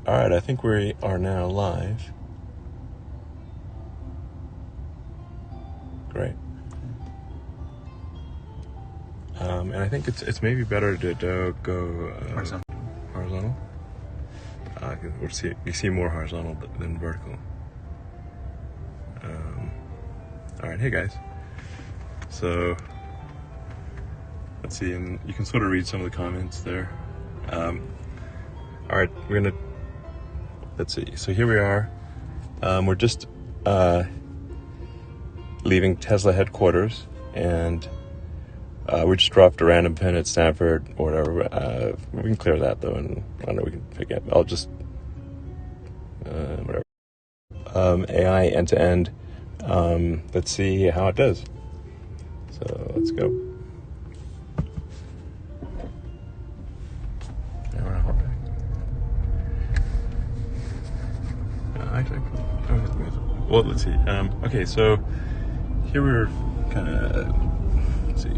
Alright, I think we are now live. Great. And I think it's maybe better to go horizontal. You see more horizontal than vertical. Alright, hey guys. So, let's see, and you can sort of read some of the comments there. Alright, let's see, so here we are. We're just leaving Tesla headquarters, and we just dropped a random pin at Stanford or whatever. We can clear that though, and I don't know, we can pick it. I'll just, whatever. AI end-to-end. Let's see how it does. So let's go. Well, let's see. Okay, so here we're kind of, let's see,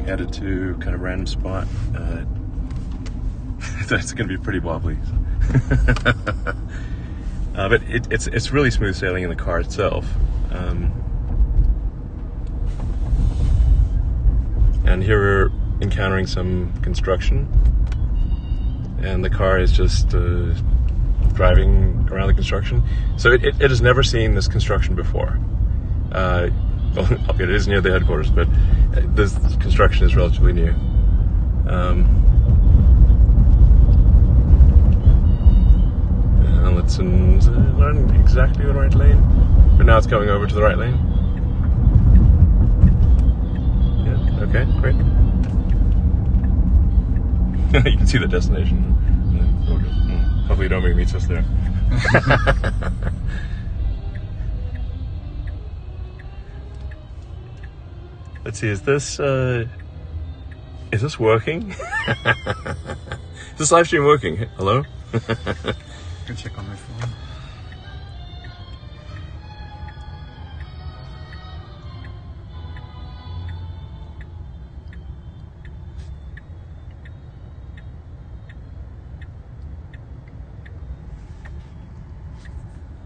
headed to kind of random spot. That's going to be pretty wobbly. But it's really smooth sailing in the car itself. And here we're encountering some construction, and the car is just driving around the construction. So it has never seen this construction before. Well, it is near the headquarters, but this construction is relatively new. Let's learn exactly the right lane. But now it's going over to the right lane. Yeah, okay, great. You can see the destination. Yeah, okay. Hopefully nobody meets us there. Let's see, is this working? Is this live stream working? Hello? I can check on my phone.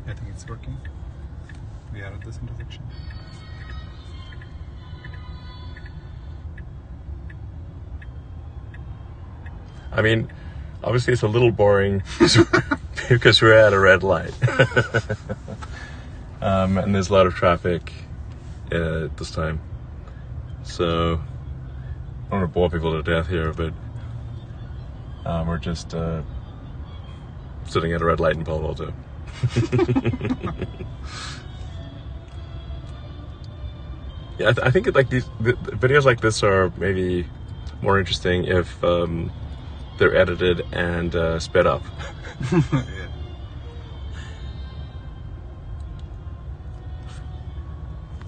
I think it's working. We are at this intersection. I mean, obviously it's a little boring because we're at a red light. And there's a lot of traffic at this time. So, I don't want to bore people to death here, but we're just sitting at a red light in Palo Alto. Yeah, I think like the videos like this are maybe more interesting if they're edited and sped up. Yeah.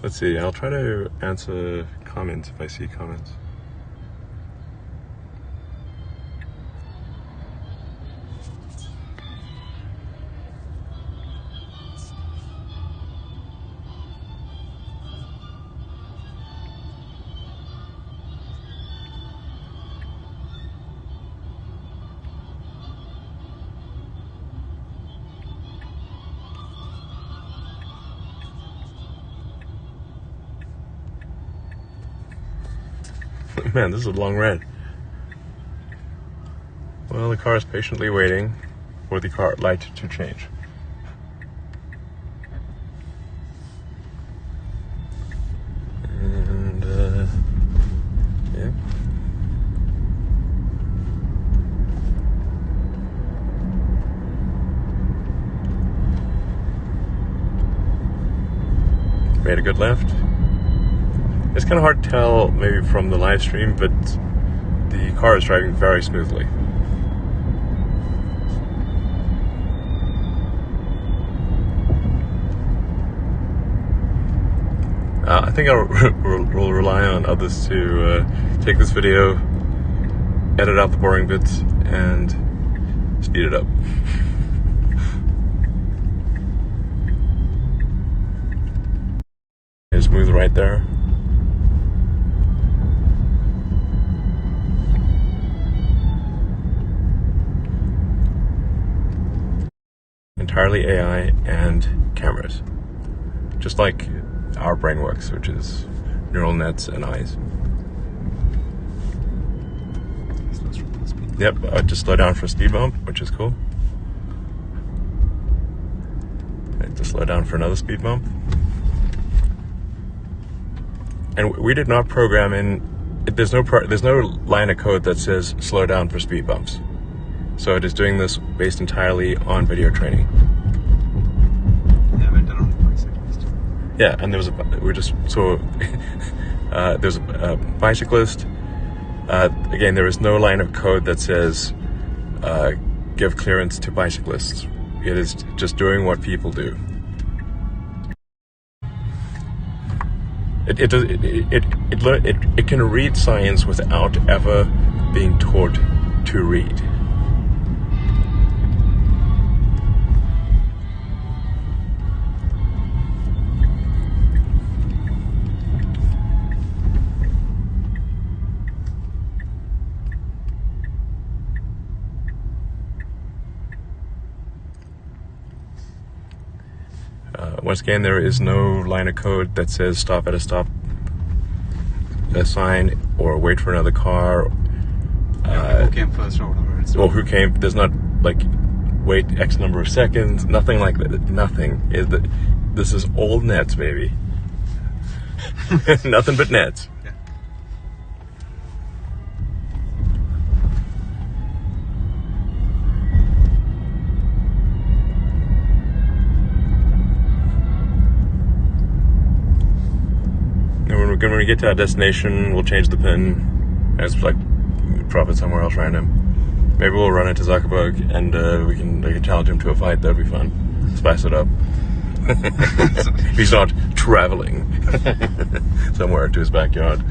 Let's see, I'll try to answer comments if I see comments. Man, this is a long ride. Well, the car is patiently waiting for the car light to change. And, yeah. Made a good left. It's kind of hard to tell maybe from the live stream, but the car is driving very smoothly. I think I'll will rely on others to take this video, edit out the boring bits, and speed it up. Smooth right there. entirely AI and cameras. Just like our brain works, which is neural nets and eyes. Yep, I just slow down for a speed bump, which is cool. I just slow down for another speed bump. And we did not program in. There's no line of code that says slow down for speed bumps. So it is doing this based entirely on video training. Yeah, I went around the bicyclist. Yeah, and there's a bicyclist. Again, there is no line of code that says give clearance to bicyclists. It is just doing what people do. It can read science without ever being taught to read. Once again, there is no line of code that says stop at a stop sign or wait for another car. Who came first or whatever. Or who came. There's not like wait X number of seconds. Nothing like that. Nothing. This is all nets, baby. Nothing but nets. Yeah. When we get to our destination, we'll change the pin and it's like drop it somewhere else random. Maybe we'll run into Zuckerberg and we can challenge him to a fight. That'd be fun. Spice it up. He's not traveling somewhere to his backyard.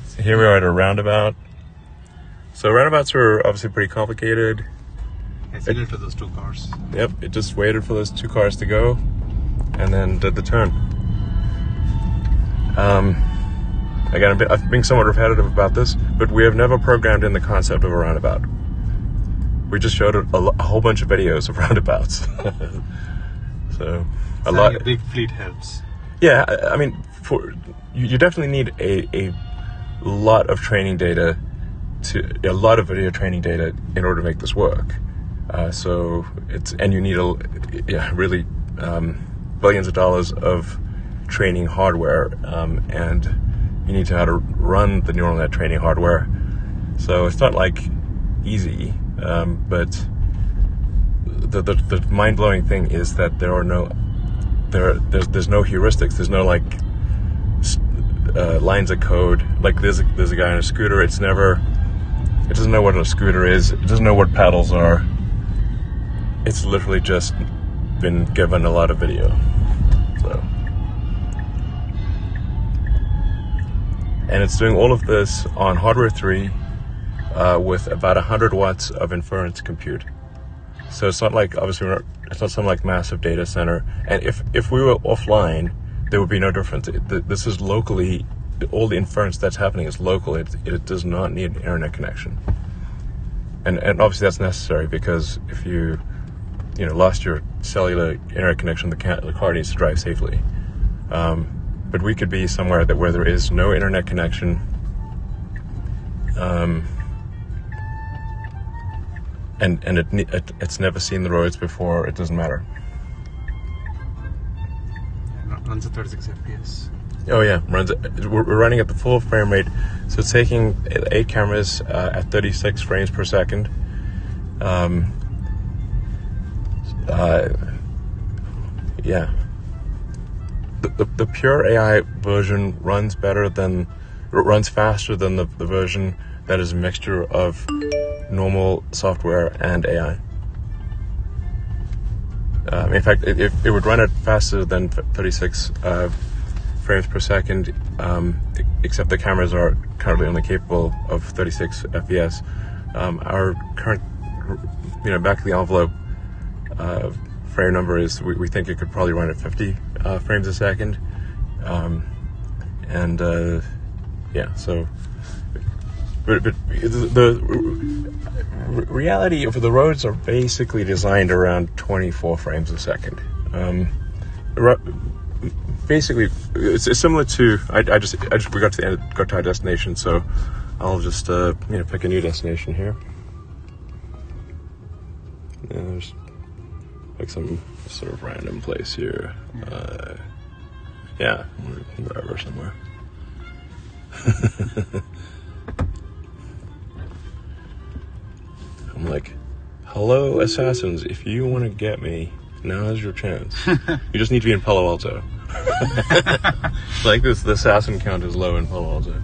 So here we are at a roundabout. So roundabouts are obviously pretty complicated. It's needed for those two cars. Yep, it just waited for those two cars to go and then did the turn. Again, I'm being somewhat repetitive about this, but we have never programmed in the concept of a roundabout. We just showed a whole bunch of videos of roundabouts. So a lot. A big fleet helps. Yeah, I mean, you definitely need a lot of training data. A lot of video training data in order to make this work. You need really billions of dollars of training hardware, and you need to know how to run the neural net training hardware. So it's not like easy, but the mind-blowing thing is that there's no heuristics. There's no like lines of code. Like there's a guy on a scooter. It doesn't know what a scooter is. It doesn't know what paddles are. It's literally just been given a lot of video. So, and it's doing all of this on hardware 3 with about 100 watts of inference compute. So it's not like, obviously, it's not some like massive data center. And if we were offline, there would be no difference. This is locally. All the inference that's happening is local. It does not need an internet connection, and obviously that's necessary because if you lost your cellular internet connection, the car needs to drive safely. But we could be somewhere where there is no internet connection, and it's never seen the roads before. It doesn't matter. Yeah, runs at 36 FPS. Oh yeah, we're running at the full frame rate, so it's taking 8 cameras at 36 frames per second. Yeah. The pure AI version runs faster than the version that is a mixture of normal software and AI. In fact, it would run it faster than 36 frames per second, except the cameras are currently only capable of 36 FPS. Our current, back of the envelope frame number is we think it could probably run at 50 frames a second, And yeah, so but the reality of the roads are basically designed around 24 frames a second. Basically, it's similar to we got to the end, got to our destination, so I'll just pick a new destination here. Yeah, there's like some sort of random place here. Yeah, wherever, somewhere. I'm like, hello, assassins. If you want to get me, now's your chance. You just need to be in Palo Alto. Like this, the assassin count is low in Palo Alto.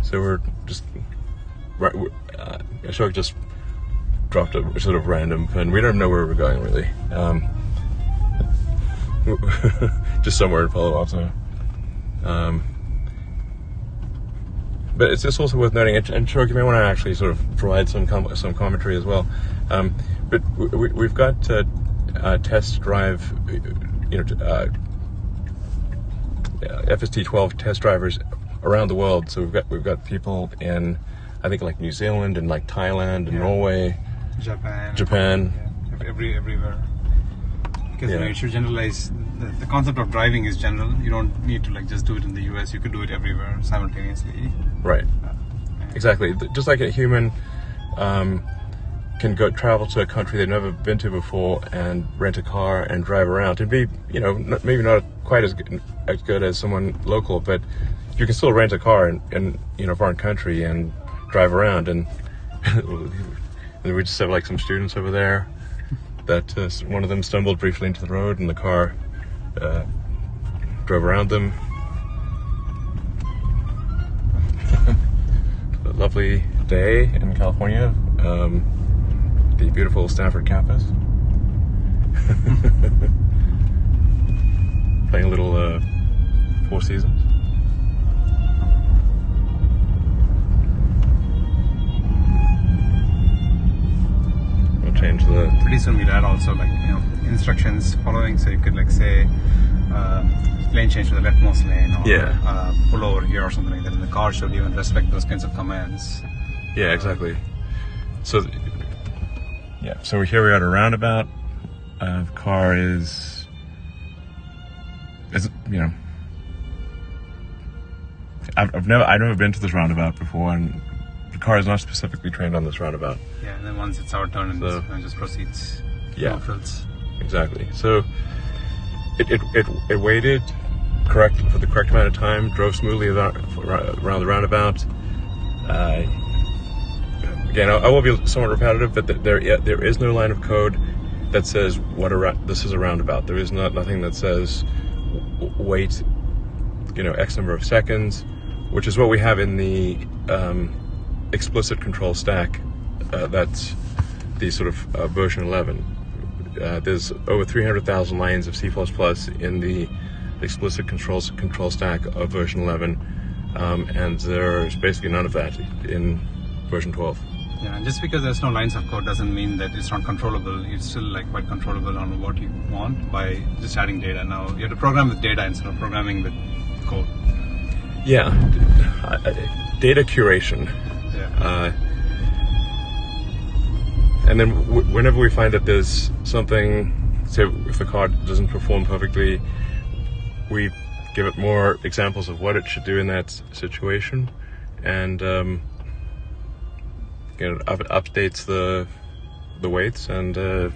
So we're just, Ashok just dropped a sort of random pin. We don't know where we're going really. Just somewhere in Palo Alto. But it's just also worth noting, and Ashok, you may want to actually sort of provide some commentary as well. But we've got test drive, Fsd V12 test drivers around the world. So we've got people in, I think, like New Zealand and like Thailand and Norway, Japan, everywhere. Because you should generalize. The concept of driving is general. You don't need to like just do it in the US. You could do it everywhere simultaneously. Right. Exactly. Just like a human can go travel to a country they've never been to before and rent a car and drive around and be, maybe not quite as good as someone local, but you can still rent a car in a foreign country and drive around. And we just have like some students over there that one of them stumbled briefly into the road and the car drove around them. A lovely day in California, the beautiful Stanford campus. Playing a little Four Seasons. We'll change the... Pretty soon we'll add also like instructions following, so you could like say lane change to the leftmost lane, or pull over here or something like that, and the car should even respect those kinds of commands. Yeah, exactly. So so here we're at a roundabout. The car is I've never been to this roundabout before, and the car is not specifically trained on this roundabout. Yeah, and then once it's our turn, and just proceeds. Yeah, exactly. So it waited for the correct amount of time, drove smoothly around the roundabout. Again, I will be somewhat repetitive, but there is no line of code that says this is a roundabout. There is nothing that says wait, X number of seconds, which is what we have in the explicit control stack. That's the sort of version 11. There's over 300,000 lines of C++ in the explicit control stack of version 11, and there's basically none of that in version 12. Yeah, and just because there's no lines of code doesn't mean that it's not controllable. It's still like quite controllable on what you want by just adding data. Now you have to program with data instead of programming with code. Yeah, data curation. Yeah. And then whenever we find that there's something, say if the car doesn't perform perfectly, we give it more examples of what it should do in that situation, and updates the weights, and then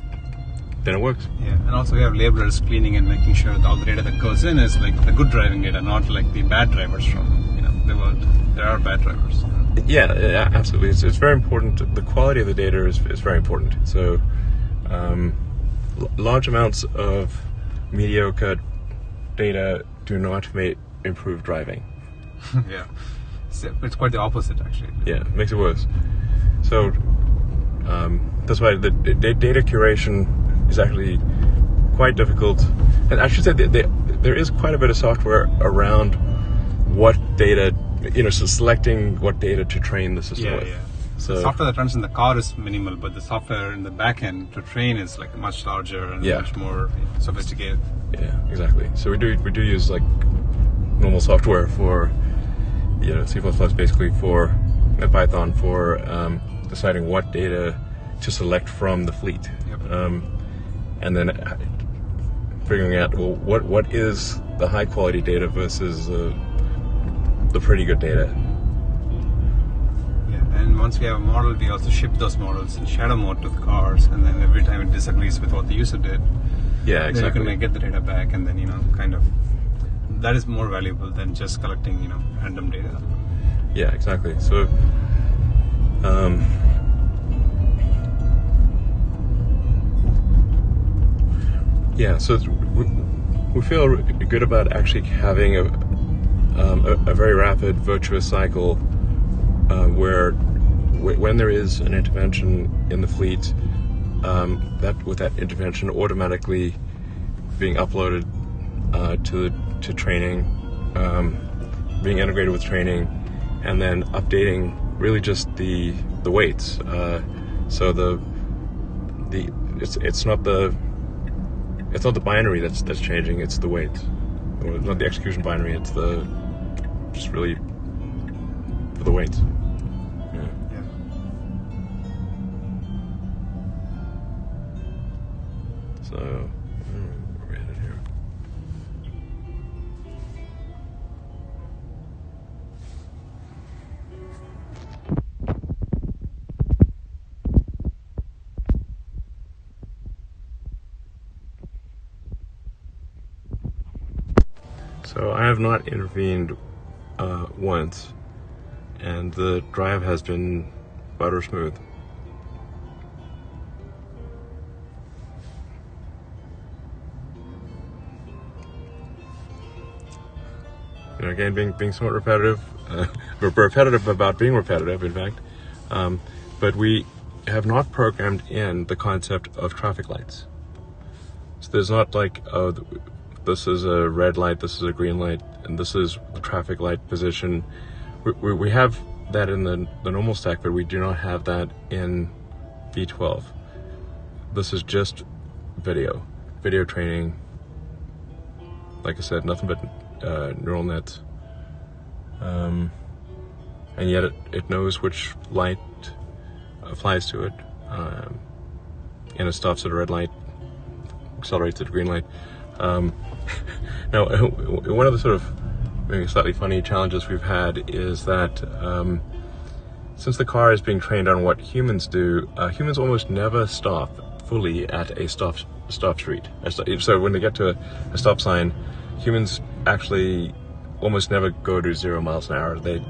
it works. Yeah, and also we have labelers cleaning and making sure that all the data that goes in is like the good driving data, not like the bad drivers from the world. There are bad drivers. Yeah, absolutely. It's very important. The quality of the data is very important. So large amounts of mediocre data do not improve driving. Yeah, it's quite the opposite actually. Yeah, it makes it worse. So that's why the data curation is actually quite difficult. And I should say there is quite a bit of software around what data, so selecting what data to train the system with. So the software that runs in the car is minimal, but the software in the back end to train is like much larger and much more sophisticated. Yeah, exactly. So we do use like normal software for C++ basically for Python for deciding what data to select from the fleet, and then figuring out what is the high quality data versus the pretty good data. Yeah, and once we have a model, we also ship those models in shadow mode to the cars, and then every time it disagrees with what the user did, exactly, then you can like, get the data back, and then kind of that is more valuable than just collecting random data. Yeah, exactly. So so we feel good about actually having a very rapid virtuous cycle where when there is an intervention in the fleet, that intervention automatically being uploaded to training, being integrated with training, and then updating really just the weights. So it's not the binary that's changing, it's the weights. Or not the execution binary, it's just really for the weights. Yeah. So where are we headed here? So I have not intervened once, and the drive has been butter smooth. Again, being somewhat repetitive, repetitive about being repetitive, in fact, but we have not programmed in the concept of traffic lights. So there's not like, this is a red light, this is a green light, and this is the traffic light position. We have that in the normal stack, but we do not have that in V12. This is just video training. Like I said, nothing but neural nets. And yet it knows which light applies to it. And it stops at a red light, accelerates at a green light. Now, one of the sort of maybe slightly funny challenges we've had is that since the car is being trained on what humans do, humans almost never stop fully at a stop street. So when they get to a stop sign, humans actually almost never go to 0 miles an hour. They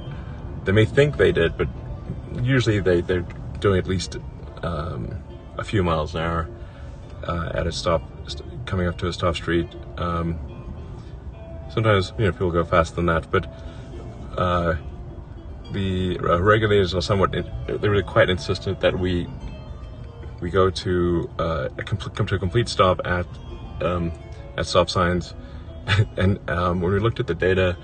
may think they did, but usually they're doing at least a few miles an hour at a stop, coming up to a stop street. Sometimes people go faster than that, but the regulators are they're really quite insistent that we go to come to a complete stop at stop signs. And when we looked at the data,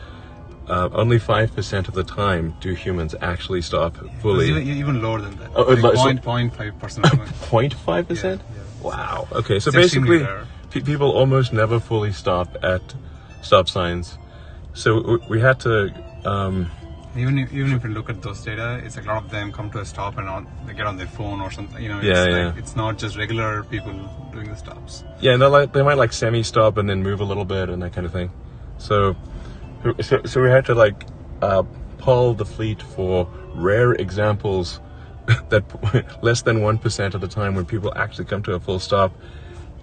only 5% of the time do humans actually stop fully. Even lower than that. Oh, like so 0.5%. 0.5%? Yeah. Wow. Okay, so It's basically, extremely people almost never fully stop at stop signs. So we had to. Even if you look at those data, it's like a lot of them come to a stop and they get on their phone or something. It's not just regular people doing the stops. Yeah, and they might like semi-stop and then move a little bit and that kind of thing. So we had to poll the fleet for rare examples that less than 1% of the time when people actually come to a full stop,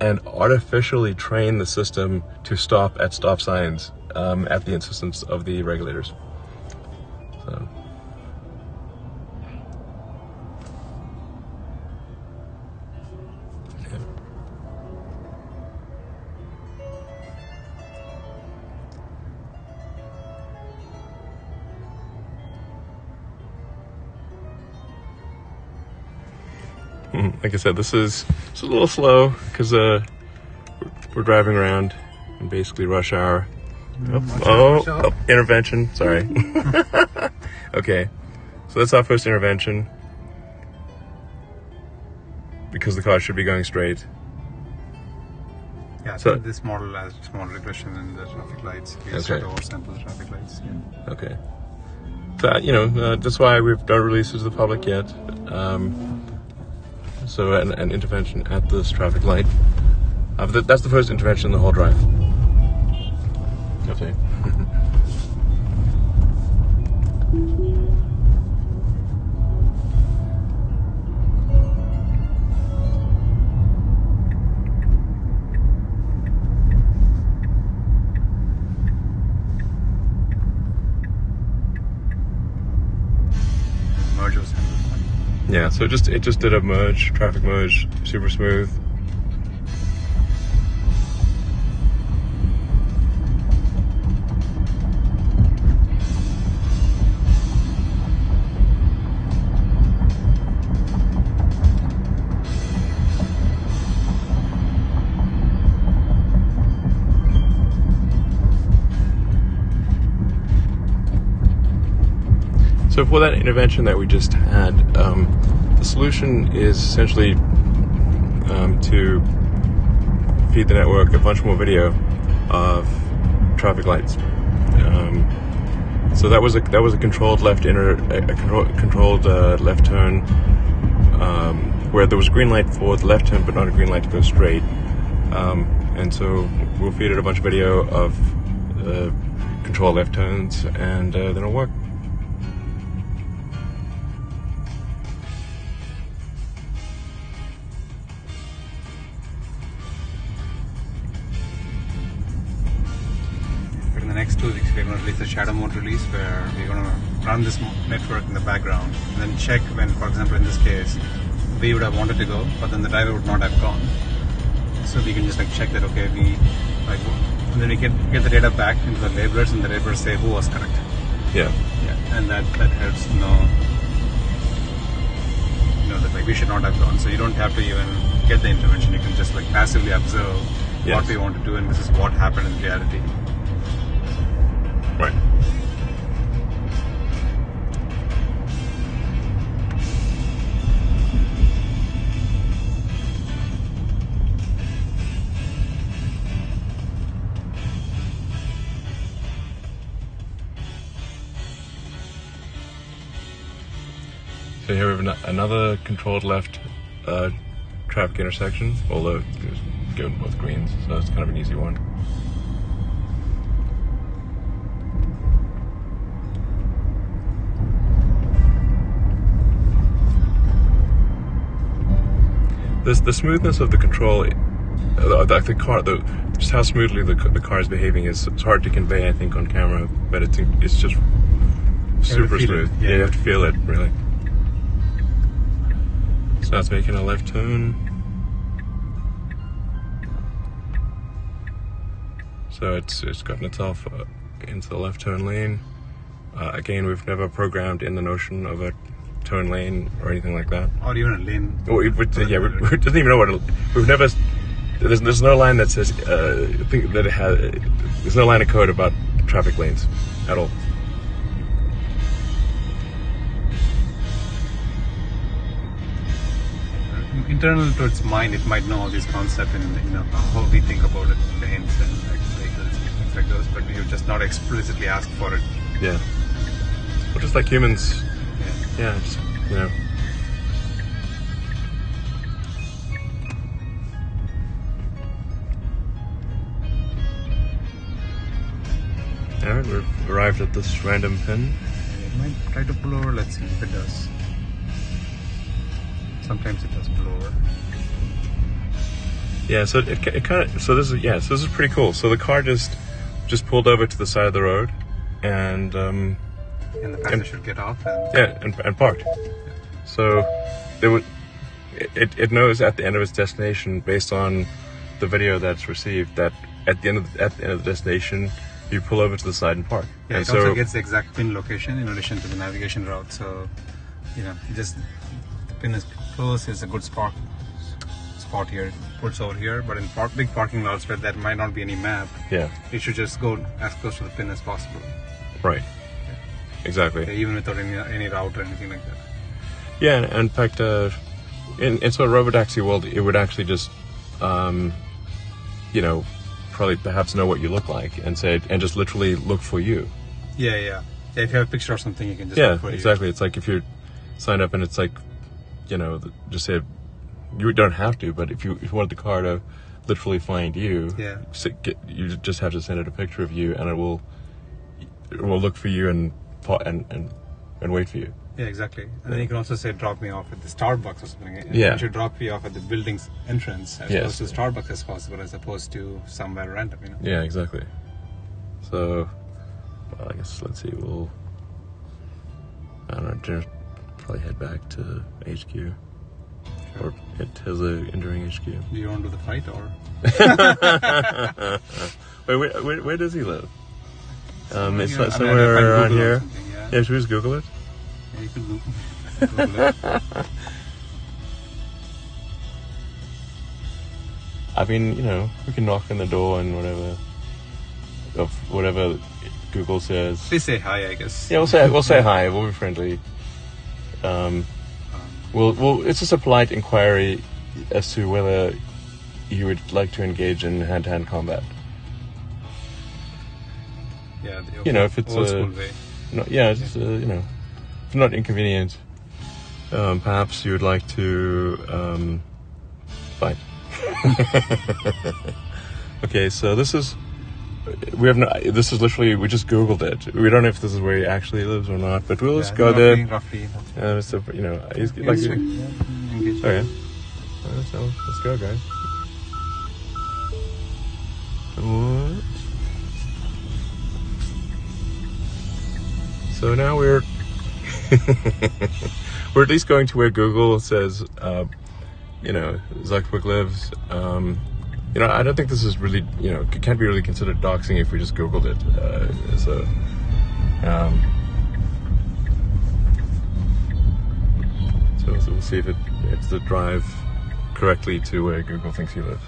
and artificially train the system to stop at stop signs at the insistence of the regulators. So. Like I said, this is a little slow because we're driving around in basically rush hour. Intervention. Sorry. Okay, so that's our first intervention. because the car should be going straight. Yeah, so this model has small regression in the traffic lights. We just have to oversample the traffic lights. Yeah. Okay. So, that's why we don't release it to the public yet. So an intervention at this traffic light. That's the first intervention in the whole drive. Okay. Yeah, so it just did a merge, traffic merge, super smooth. So for that intervention that we just had, the solution is essentially to feed the network a bunch more video of traffic lights. So that was a controlled left controlled left turn, where there was a green light for the left turn, but not a green light to go straight. And so we'll feed it a bunch of video of controlled left turns, and then it'll work. In the next 2 weeks, we're going to release a shadow mode release where we're going to run this network in the background and then check when, for example, in this case, we would have wanted to go, but then the driver would not have gone. So we can just check that, okay, and then we get the data back into the labelers, and the labelers say who was correct. Yeah. Yeah, and that helps know that we should not have gone. So you don't have to even get the intervention. You can just passively observe what we want to do, and this is what happened in reality. Right. So here we have another controlled left traffic intersection, although it's given both greens, so it's kind of an easy one. The smoothness of the control, the car, just how smoothly the car is behaving it's hard to convey, I think, on camera, but it's just super smooth. Yeah, you have to feel it, really. So now it's making a left turn. So it's gotten itself into the left turn lane. Again, we've never programmed in the notion of a turn lane or anything like that, or even a lane. We doesn't even know what we've never. There's no line that says there's no line of code about traffic lanes at all. Internal to its mind, it might know all these concepts and how we think about it, lanes and vehicles, things like those, but we have just not explicitly asked for it. Yeah. Well, just like humans. Yeah, just, Alright, we've arrived at this random pin. It might try to pull over, let's see if it does. Sometimes it does pull over. Yeah, so it kind of, so this is pretty cool. So the car just pulled over to the side of the road, and the passenger should get off. And parked. So it knows at the end of its destination, based on the video that's received, that at the end of the destination, you pull over to the side and park. Yeah, and it also gets the exact pin location in addition to the navigation route. So the pin is close. It's a good spot here. It puts over here, but in big parking lots where there might not be any map, you should just go as close to the pin as possible. Right. Exactly. Even without any route or anything like that. Yeah, in fact, in sort of robotaxi world, it would actually just, you know, probably perhaps know what you look like and just literally look for you. Yeah. If you have a picture or something, you can just Yeah, look for exactly. you. It's like if you sign up and it's like, you know, just say, you don't have to, but if you want the car to literally find you, you just have to send it a picture of you, and it will look for you and wait for you. Yeah, exactly. And then you can also say, drop me off at the Starbucks or something. And Yeah. it should drop you off at the building's entrance as close to Starbucks as possible, as opposed to somewhere random, you know? Yeah, exactly. So, well, I guess, let's see, I don't know, probably head back to HQ. Sure. Or hit Tesla entering HQ. Do you want to do the fight, or? Wait, where does he live? It's I mean, somewhere around here. Yeah, should we just Google it? Yeah, you could Google it. I mean, you know, we can knock on the door and whatever Google says. Please say hi, I guess. Yeah, we'll say hi. We'll be friendly. It's just a polite inquiry as to whether you would like to engage in hand-to-hand combat. Yeah, you know, if it's old school way. Just you know, if not inconvenient, perhaps you would like to fight. Okay, so this is literally, we just Googled it. We don't know if this is where he actually lives or not, but we'll just go there. Roughly. So, you know, he's like. Okay. So let's go, guys. What? So now we're at least going to where Google says, you know, Zuckerberg lives. You know, I don't think this is really, you know, it can't be really considered doxing if we just Googled it. So we'll see if it's the drive correctly to where Google thinks you live.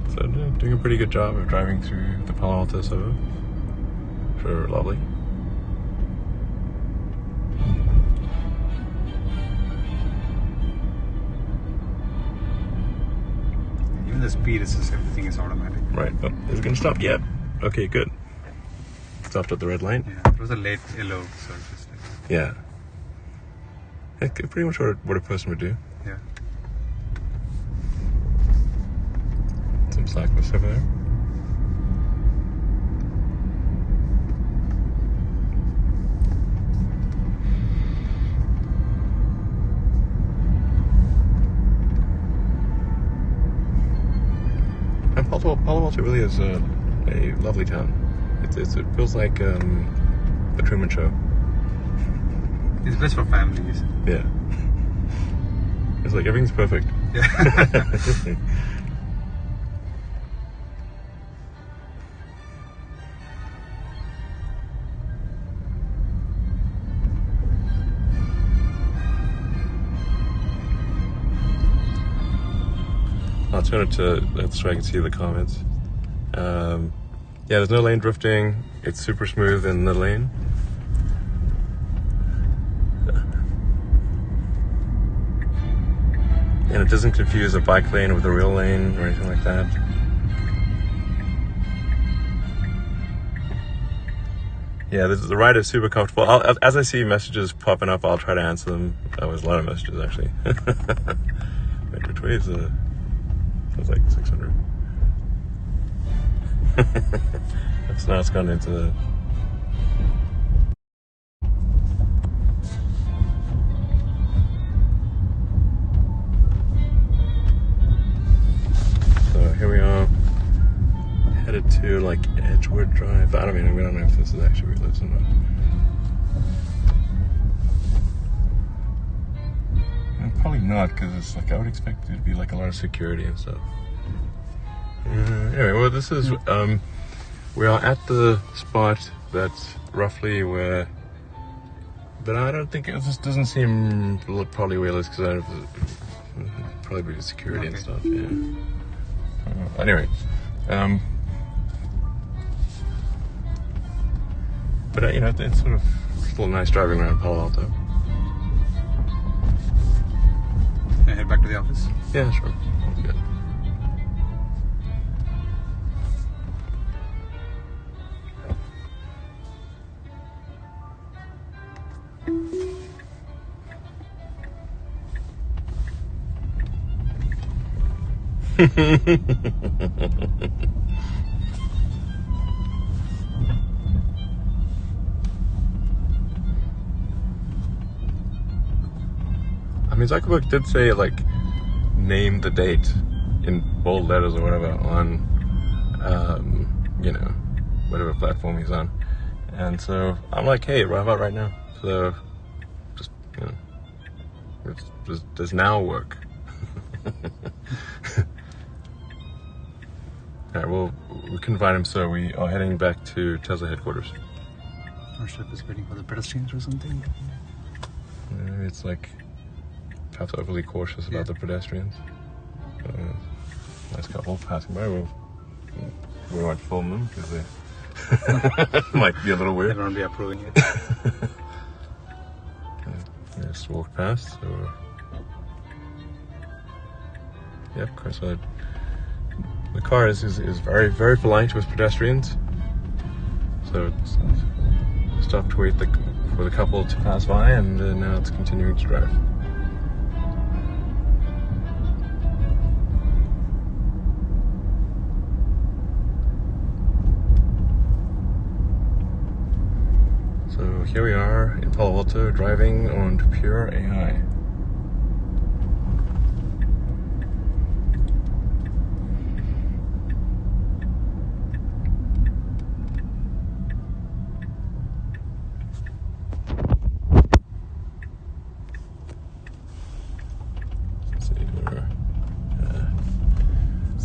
So doing a pretty good job of driving through the Palo Alto suburb. Sure, lovely. Even the speed is just, everything is automatic. Right. Oh, is it going to stop? Yeah. Okay, good. Stopped at the red line. Yeah, it was a late yellow, so it's just like... Yeah. Pretty much what a person would do. Yeah. Some cyclists over there. And Palo Alto really is a lovely town. It feels like a Truman Show. It's best for families. Yeah. It's like everything's perfect. Yeah. I'll turn it to so I can see the comments. Yeah, there's no lane drifting. It's super smooth in the lane. And it doesn't confuse a bike lane with a real lane or anything like that. Yeah, the ride is super comfortable. As I see messages popping up, I'll try to answer them. That was a lot of messages, actually. Wait, which way is the... Sounds like 600. So now it's gone into the... So here we are, headed to like Edgewood Drive. We don't know if this is actually where he lives or not. Probably not, because it's like I would expect there to be like a lot of security and stuff. Anyway, well, this is we are at the spot that's roughly where, but I don't think it just doesn't seem probably where it is, because probably be security and stuff. Yeah. Anyway, but it's sort of still nice driving around Palo Alto. Can I head back to the office? Yeah, sure. Good. Zuckerberg did say, like, name the date in bold letters or whatever on, whatever platform he's on. And so I'm like, hey, right about right now. So just, does now work? Alright, well, we couldn't find him, so we are heading back to Tesla headquarters. Our ship is waiting for the pedestrians or something. Maybe it's like perhaps overly cautious about the pedestrians. Nice couple passing by. We won't film them because they might be a little weird. They won't be approving it. They just walked past. So, of course. The car is very, very polite with pedestrians. So it's stopped to wait for the couple to pass by, and now it's continuing to drive. So here we are in Palo Alto, driving on Pure AI.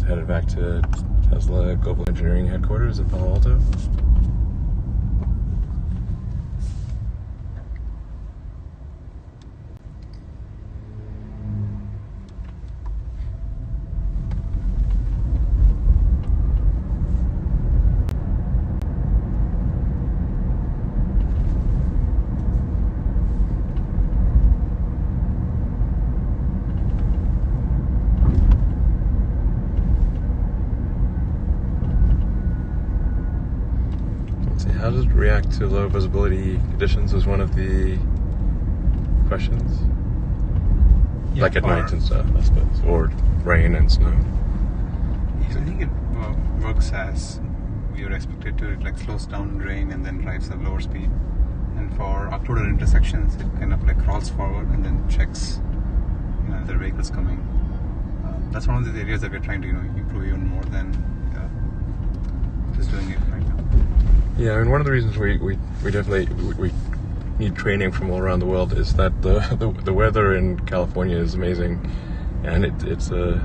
Headed back to Tesla Global Engineering Headquarters in Palo Alto. How does it react to low visibility conditions is one of the questions. Yeah, like at night and stuff, I suppose, or rain and snow. I think it works as we would expect it to. It like slows down rain and then drives at lower speed. And for occluded intersections, it kind of like crawls forward and then checks, if the vehicle's coming. That's one of the areas that we're trying to improve even more than just doing it right now. Yeah, one of the reasons we definitely need training from all around the world is that the weather in California is amazing, and it's as the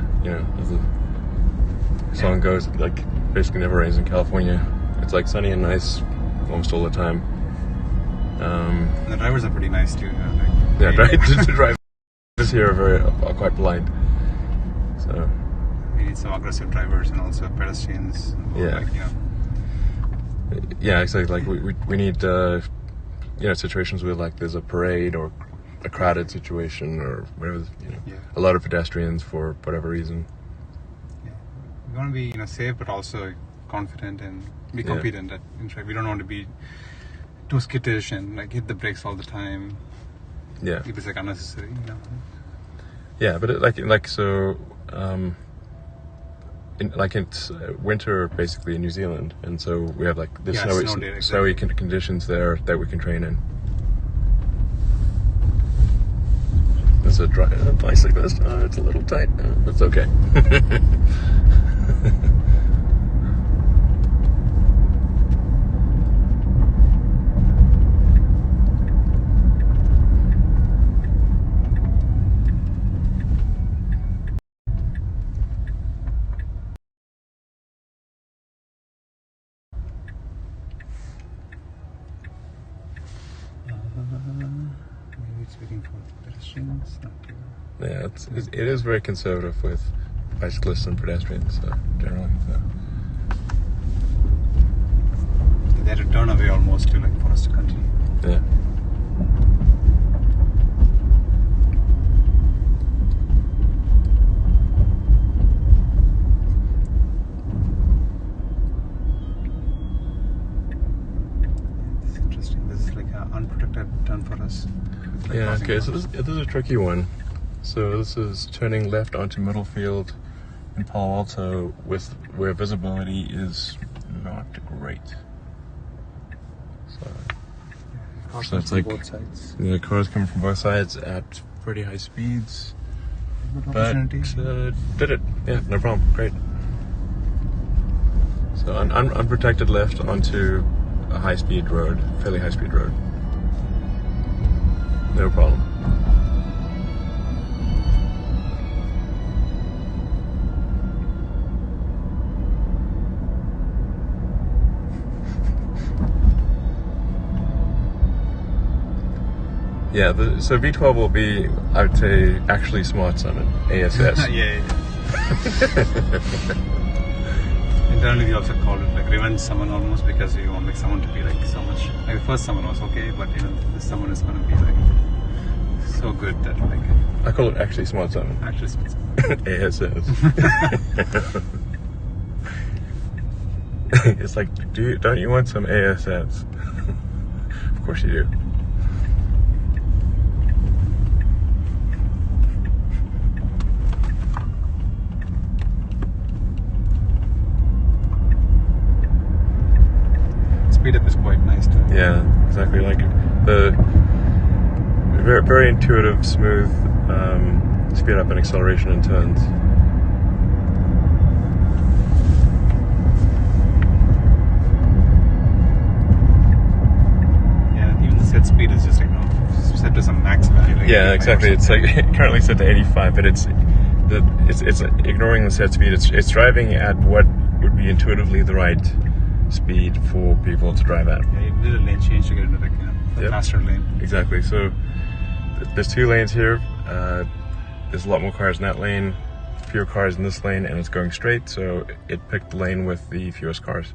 song goes, like basically never rains in California. It's like sunny and nice almost all the time. And the drivers are pretty nice too. The drivers here are quite polite. So we need some aggressive drivers and also pedestrians. Yeah, exactly. Like we need situations where like there's a parade or a crowded situation or whatever. A lot of pedestrians for whatever reason. Yeah, we want to be safe, but also confident and be competent. We don't want to be too skittish and like hit the brakes all the time. Yeah, it was like unnecessary. Yeah, but it's winter basically in New Zealand, and so we have like this snowy conditions there that we can train in. There's a bicyclist. It's a little tight. That's okay. Maybe it's waiting for pedestrians. Yeah, it is very conservative with bicyclists and pedestrians generally. So. They had to turn away almost to for us to continue. Yeah. It's interesting. This is like an unprotected turn for us. Yeah. Okay. So this is a tricky one. So this is turning left onto Middlefield in Palo Alto where visibility is not great. So it's like both sides. The cars coming from both sides at pretty high speeds. But did it? Yeah, no problem. Great. So unprotected left onto a high-speed road, fairly high-speed road. No problem. Yeah, so V12 will be, I would say, actually smart summon, ASS. Yeah. Internally, we also call it like revenge summon almost, because you want someone to be so much. The first summon was okay, but this summon is going to be so good that I call it actually smart summon. Actually smart summon. ASS. It's like, don't you want some ASS? Of course you do. Speed up is quite nice too. Yeah, exactly. Like the very, very intuitive, smooth speed up and acceleration in turns. Yeah, even the set speed is just set to some max value. Yeah, exactly. It's currently set to 85, but it's ignoring the set speed. It's driving at what would be intuitively the right speed for people to drive at. Yeah, you did a lane change to get into the faster lane. Exactly. So there's two lanes here. There's a lot more cars in that lane, fewer cars in this lane, and it's going straight. So it picked the lane with the fewest cars.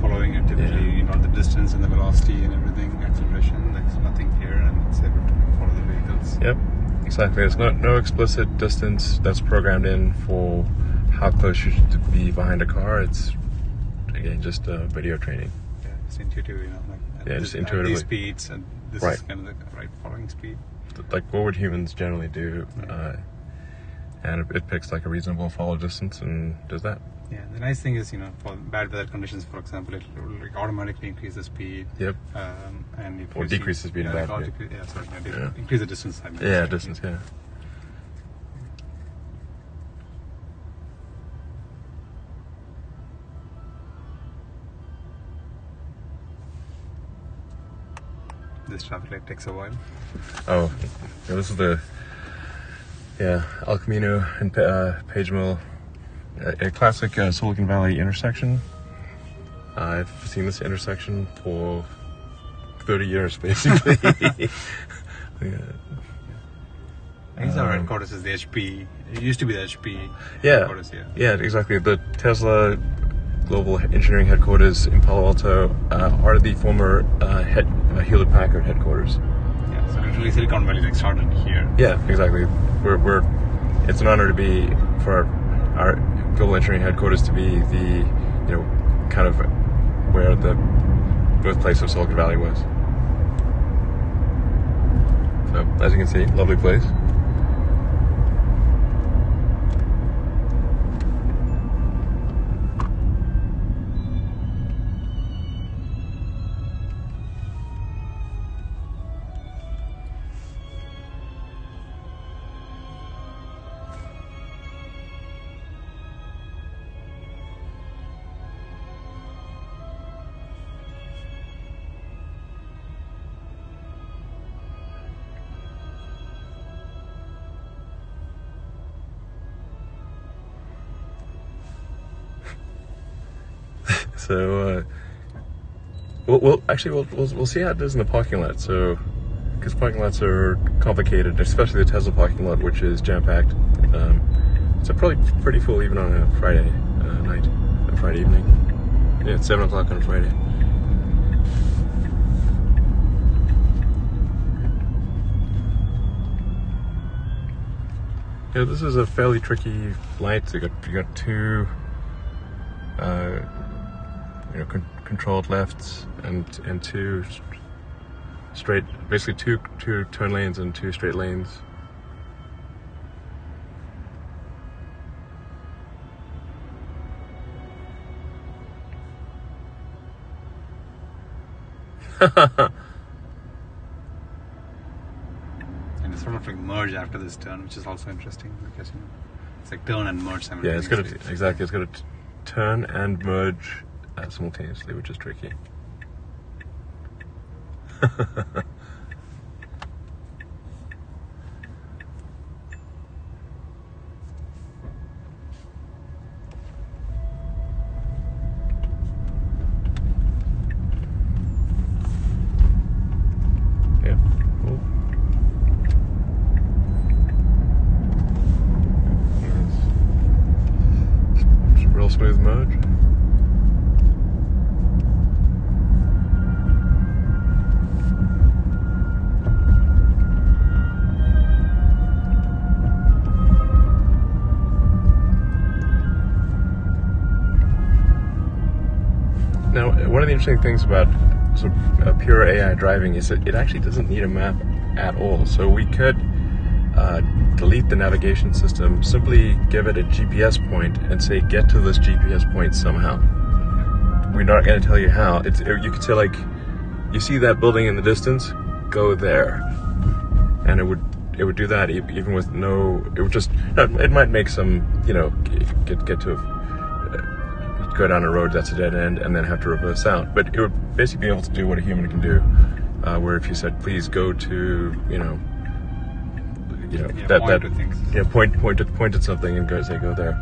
Following it typically, the distance and the velocity and everything, acceleration, there's nothing here, and it's able to follow the vehicles. Yep, exactly. There's no explicit distance that's programmed in for how close you should be behind a car. It's again just video training. Yeah, it's intuitive, just intuitively. These speeds, and this is kind of the right following speed. Like what would humans generally do, and it picks a reasonable follow distance and does that. Yeah, the nice thing is, for bad weather conditions, for example, it will automatically increase the speed. Yep. And if or decrease the speed. Increase the distance. Distance. Yeah. This traffic light takes a while. Oh, yeah, this is the El Camino and Page Mill. A classic Silicon Valley intersection. I've seen this intersection for 30 years, basically. I guess our headquarters is the HP. It used to be the HP headquarters, Yeah, exactly. The Tesla Global Engineering Headquarters in Palo Alto are the former Hewlett-Packard headquarters. Yeah. So literally Silicon Valley like started here. Yeah, exactly. It's an honor to be for our global engineering headquarters to be the, kind of where the birthplace of Silicon Valley was. So, as you can see, lovely place. So we'll see how it does in the parking lot. So, because parking lots are complicated, especially the Tesla parking lot, which is jam-packed. So probably pretty full even on a Friday night, a Friday evening. Yeah, it's 7 o'clock on a Friday. Yeah, this is a fairly tricky light. So you got two. Controlled lefts and two straight, basically two turn lanes and two straight lanes. And it's sort of like merge after this turn, which is also interesting because it's like turn and merge simultaneously. Yeah, it's got to turn and merge simultaneously, which is tricky. Yeah, cool. Nice. Real smooth merge. Now, one of the interesting things about pure AI driving is that it actually doesn't need a map at all. So we could delete the navigation system, simply give it a GPS point and say, get to this GPS point somehow. We're not going to tell you how. You could say, like, you see that building in the distance, go there. And it would do that even with it might make some, get to go down a road that's a dead end and then have to reverse out, but it would basically be able to do what a human can do, where if you said please go to point at something and go there.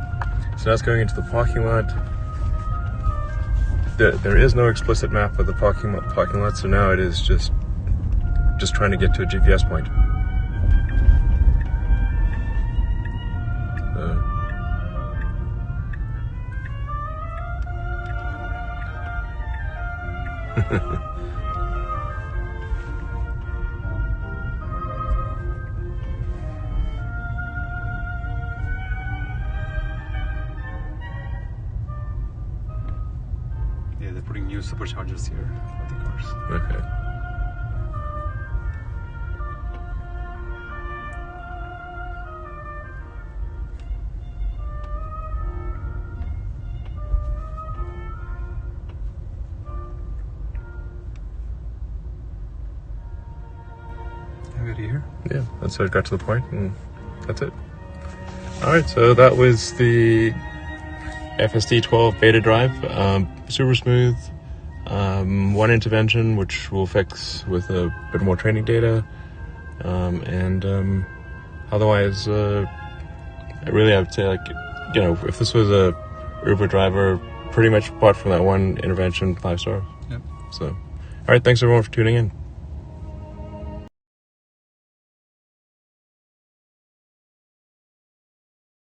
So now it's going into the parking lot. There is no explicit map of the parking lot, so now it is just trying to get to a GPS point. Yeah, they're putting new superchargers here for the cars. Okay. We're here. Yeah, that's how it got to the point, and that's it. Alright, so that was the Fsd V12 beta drive. Super smooth. One intervention, which we'll fix with a bit more training data. Otherwise, really I would say, if this was a Uber driver, pretty much apart from that one intervention, 5 stars. Yep. So, alright, thanks everyone for tuning in.